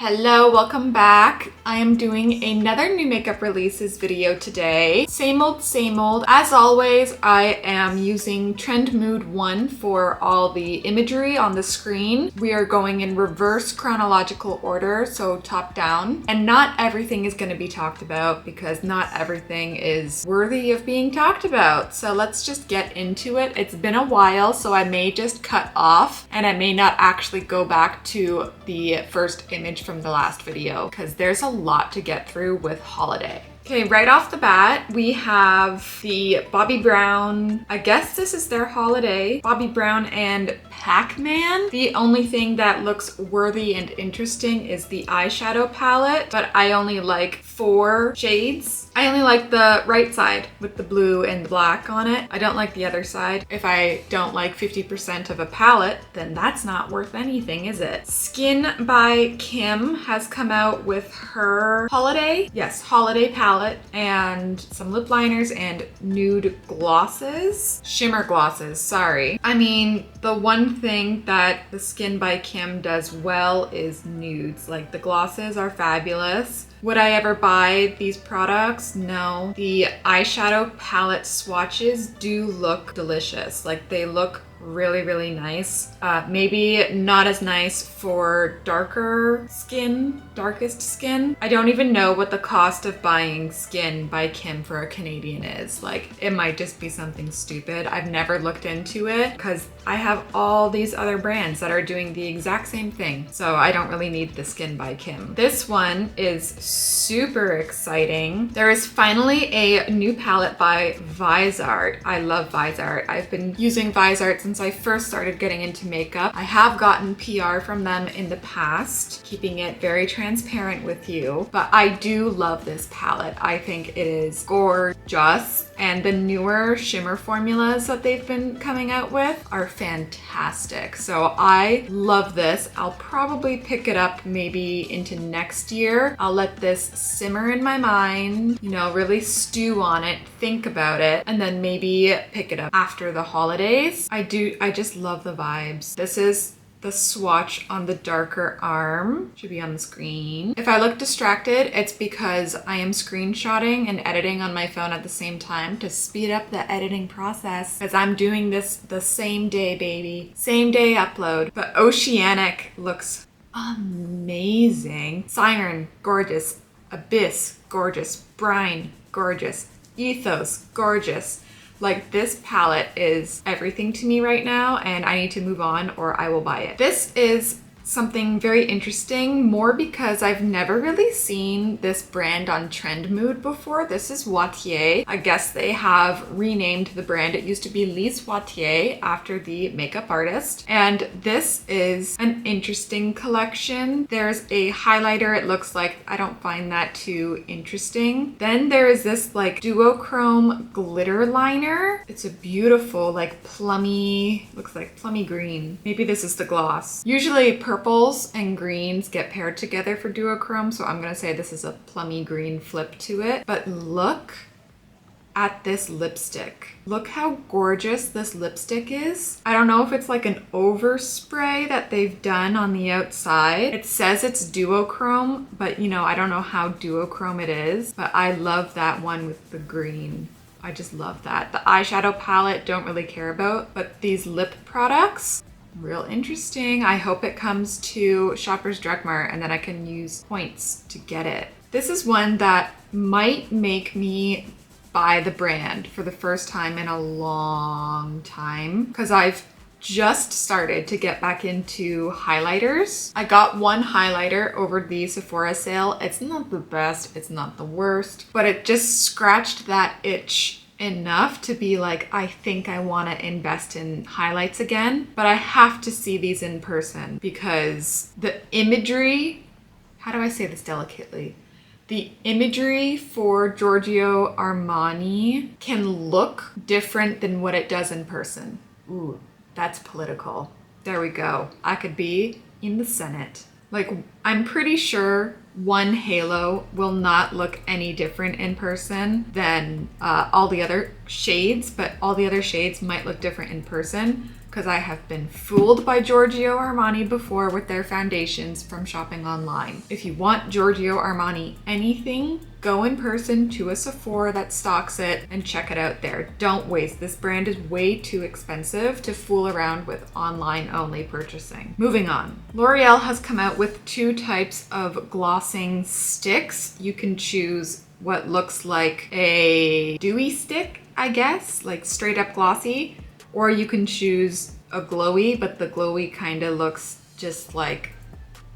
Hello, welcome back. I am doing another new makeup releases video today. Same old, same old. As always, I am using Trend Mood 1 for all the imagery on the screen. We are going in reverse chronological order, so top down. And not everything is going to be talked about because not everything is worthy of being talked about. So let's just get into it. It's been a while, so I may just cut off and I may not actually go back to the first image from the last video because there's a lot to get through with holiday. Okay, right off the bat, we have the Bobbi Brown, I guess this is their holiday, Bobbi Brown and Pac-Man. The only thing that looks worthy and interesting is the eyeshadow palette, but I only like 4 shades. I only like the right side with the blue and the black on it. I don't like the other side. If I don't like 50% of a palette, then that's not worth anything, is it? Skin by Kim has come out with her holiday palette and some lip liners and nude glosses. Shimmer glosses, sorry. I mean, the one thing that the Skin by Kim does well is nudes. Like the glosses are fabulous. Would I ever buy these products? No. The eyeshadow palette swatches do look delicious. Like they look really, really nice. Maybe not as nice for darkest skin. I don't even know what the cost of buying Skin by Kim for a Canadian is. Like, it might just be something stupid. I've never looked into it because I have all these other brands that are doing the exact same thing. So I don't really need the Skin by Kim. This one is super exciting. There is finally a new palette by Visart. I love Visart. I've been using Visart since I first started getting into makeup. I have gotten PR from them in the past, keeping it very transparent with you, but I do love this palette. I think it is gorgeous, and the newer shimmer formulas that they've been coming out with are fantastic. So I love this. I'll probably pick it up maybe into next year. I'll let this simmer in my mind, you know, really stew on it, think about it, and then maybe pick it up after the holidays. I just love the vibes. This is the swatch on the darker arm. Should be on the screen. If I look distracted, it's because I am screenshotting and editing on my phone at the same time to speed up the editing process, because I'm doing this the same day, baby. Same day upload. But Oceanic looks amazing. Siren, gorgeous. Abyss, gorgeous. Brine, gorgeous. Ethos, gorgeous. Like, this palette is everything to me right now, and I need to move on or I will buy it. This is something very interesting, more because I've never really seen this brand on Trend Mood before. This is URTH. I guess they have renamed the brand. It used to be Lise URTH after the makeup artist. And this is an interesting collection. There's a highlighter, it looks like. I don't find that too interesting. Then there is this like duochrome glitter liner. It's a beautiful like plummy, looks like plummy green. Maybe this is the gloss. Usually purples and greens get paired together for duochrome, so I'm gonna say this is a plummy green flip to it. But look at this lipstick. Look how gorgeous this lipstick is. I don't know if it's like an overspray that they've done on the outside. It says it's duochrome, but you know, I don't know how duochrome it is, but I love that one with the green. I just love that. The eyeshadow palette, don't really care about, but these lip products, real interesting. I hope it comes to Shoppers Drug Mart and then I can use points to get it. This is one that might make me buy the brand for the first time in a long time because I've just started to get back into highlighters. I got one highlighter over the Sephora sale. It's not the best, it's not the worst, but it just scratched that itch enough to be like, I think I want to invest in highlights again, but I have to see these in person because the imagery, how do I say this delicately? The imagery for Giorgio Armani can look different than what it does in person. Ooh, that's political. There we go. I could be in the Senate. Like, I'm pretty sure one halo will not look any different in person than all the other shades, but all the other shades might look different in person because I have been fooled by Giorgio Armani before with their foundations from shopping online. If you want Giorgio Armani anything, go in person to a Sephora that stocks it and check it out there. Don't waste. This brand is way too expensive to fool around with online only purchasing. Moving on. L'Oreal has come out with 2 types of glossing sticks. You can choose what looks like a dewy stick, I guess, like straight up glossy, or you can choose a glowy, but the glowy kind of looks just like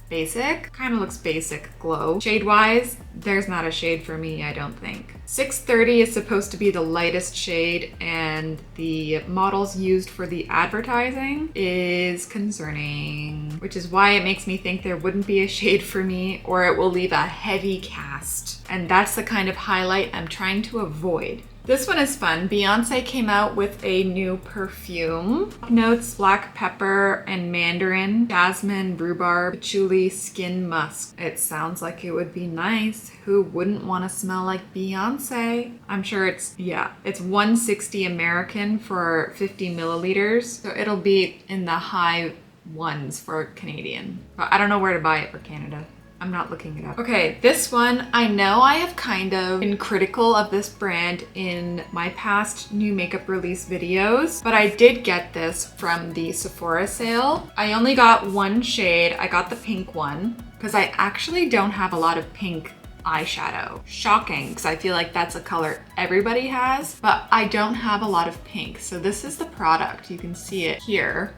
basic. Kind of looks basic glow. Shade-wise, there's not a shade for me, I don't think. 630 is supposed to be the lightest shade, and the models used for the advertising is concerning, which is why it makes me think there wouldn't be a shade for me, or it will leave a heavy cast. And that's the kind of highlight I'm trying to avoid. This one is fun. Beyonce came out with a new perfume. Notes black pepper and mandarin, jasmine, rhubarb, patchouli, skin musk. It sounds like it would be nice. Who wouldn't want to smell like Beyonce? I'm sure it's $160 American for 50 milliliters. So it'll be in the high ones for Canadian. But I don't know where to buy it for Canada. I'm not looking it up. Okay, this one, I know I have kind of been critical of this brand in my past new makeup release videos, but I did get this from the Sephora sale. I only got one shade. I got the pink one because I actually don't have a lot of pink eyeshadow. Shocking, because I feel like that's a color everybody has, but I don't have a lot of pink. So this is the product. You can see it here.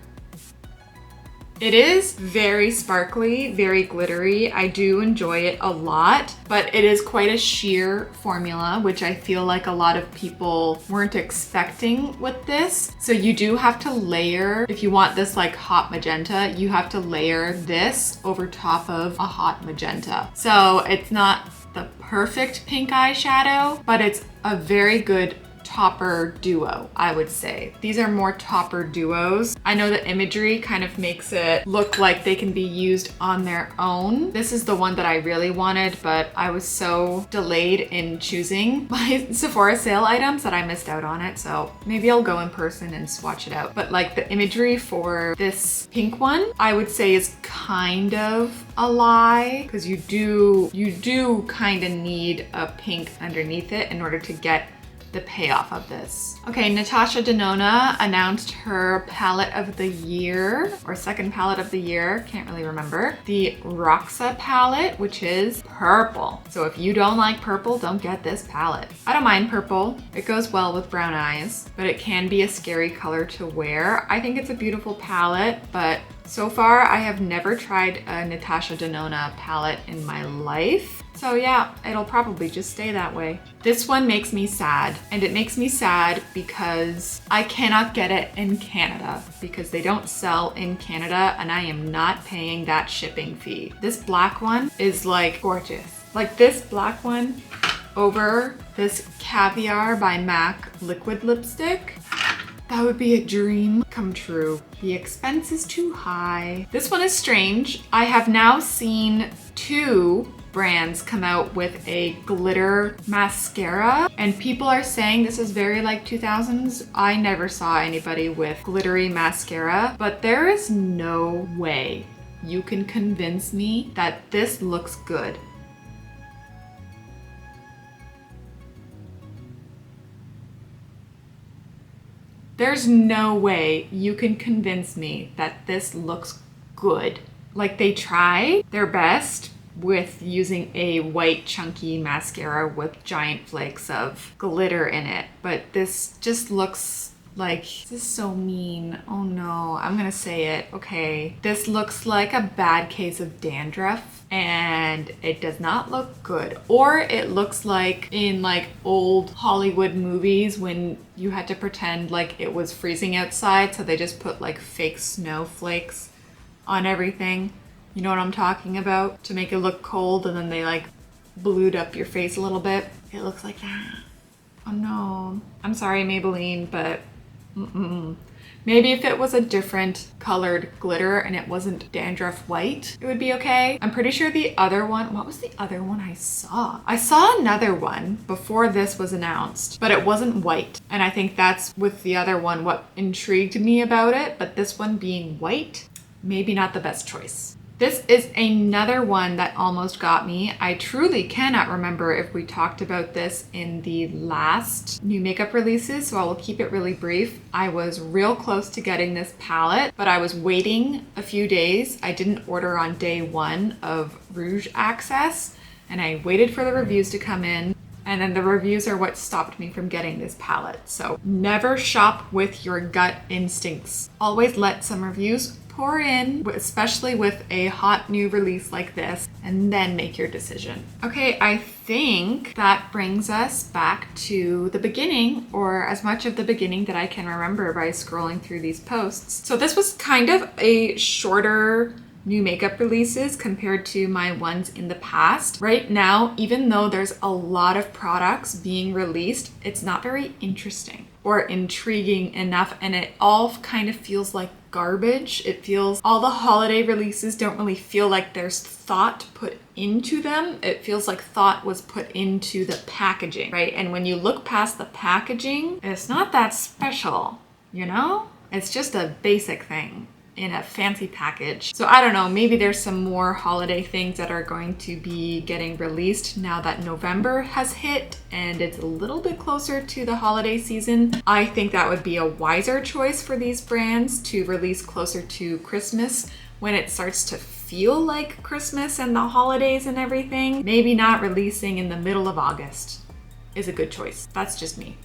It is very sparkly, very glittery. I do enjoy it a lot, but it is quite a sheer formula, which I feel like a lot of people weren't expecting with this. So you do have to layer, if you want this like hot magenta, you have to layer this over top of a hot magenta. So it's not the perfect pink eyeshadow, but it's a very good topper duo, I would say. These are more topper duos. I know the imagery kind of makes it look like they can be used on their own. This is the one that I really wanted, but I was so delayed in choosing my Sephora sale items that I missed out on it. So maybe I'll go in person and swatch it out. But like the imagery for this pink one, I would say is kind of a lie, because you do kind of need a pink underneath it in order to get the payoff of this. Okay, Natasha Denona announced her palette of the year, or second palette of the year, can't really remember. The Roxa palette, which is purple. So if you don't like purple, don't get this palette. I don't mind purple. It goes well with brown eyes, but it can be a scary color to wear. I think it's a beautiful palette, but so far I have never tried a Natasha Denona palette in my life. So yeah, it'll probably just stay that way. This one makes me sad, and it makes me sad because I cannot get it in Canada because they don't sell in Canada and I am not paying that shipping fee. This black one is like gorgeous. Like this black one over this Caviar by MAC liquid lipstick. That would be a dream come true. The expense is too high. This one is strange. I have now seen 2 brands come out with a glitter mascara, and people are saying this is very like 2000s. I never saw anybody with glittery mascara, but there is no way you can convince me that this looks good. There's no way you can convince me that this looks good. Like, they try their best with using a white chunky mascara with giant flakes of glitter in it, but this just looks like, this is so mean. Oh no, I'm gonna say it. Okay, this looks like a bad case of dandruff, and it does not look good. Or it looks like in like old Hollywood movies when you had to pretend like it was freezing outside, so they just put like fake snowflakes on everything. You know what I'm talking about? To make it look cold, and then they like blued up your face a little bit. It looks like that. Oh no. I'm sorry, Maybelline, but Maybe if it was a different colored glitter and it wasn't dandruff white, it would be okay. I'm pretty sure the other one, what was the other one I saw? I saw another one before this was announced, but it wasn't white. And I think that's with the other one what intrigued me about it, but this one being white, maybe not the best choice. This is another one that almost got me. I truly cannot remember if we talked about this in the last new makeup releases, so I will keep it really brief. I was real close to getting this palette, but I was waiting a few days. I didn't order on day one of Rouge Access, and I waited for the reviews to come in. And then the reviews are what stopped me from getting this palette. So never shop with your gut instincts. Always let some reviews pour in, especially with a hot new release like this, and then make your decision. Okay, I think that brings us back to the beginning, or as much of the beginning that I can remember by scrolling through these posts. So this was kind of a shorter new makeup releases compared to my ones in the past. Right now, even though there's a lot of products being released, it's not very interesting or intriguing enough, and it all kind of feels like garbage. It feels, all the holiday releases don't really feel like there's thought put into them. It feels like thought was put into the packaging, right? And when you look past the packaging, it's not that special, you know? It's just a basic thing in a fancy package. So I don't know, maybe there's some more holiday things that are going to be getting released now that November has hit and it's a little bit closer to the holiday season. I think that would be a wiser choice for these brands to release closer to Christmas when it starts to feel like Christmas and the holidays and everything. Maybe not releasing in the middle of August is a good choice. That's just me.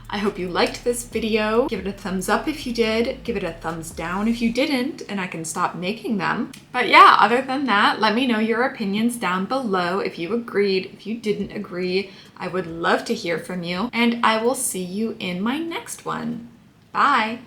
I hope you liked this video. Give it a thumbs up if you did. Give it a thumbs down if you didn't, and I can stop making them. But yeah, other than that, let me know your opinions down below. If you agreed, if you didn't agree, I would love to hear from you. And I will see you in my next one. Bye.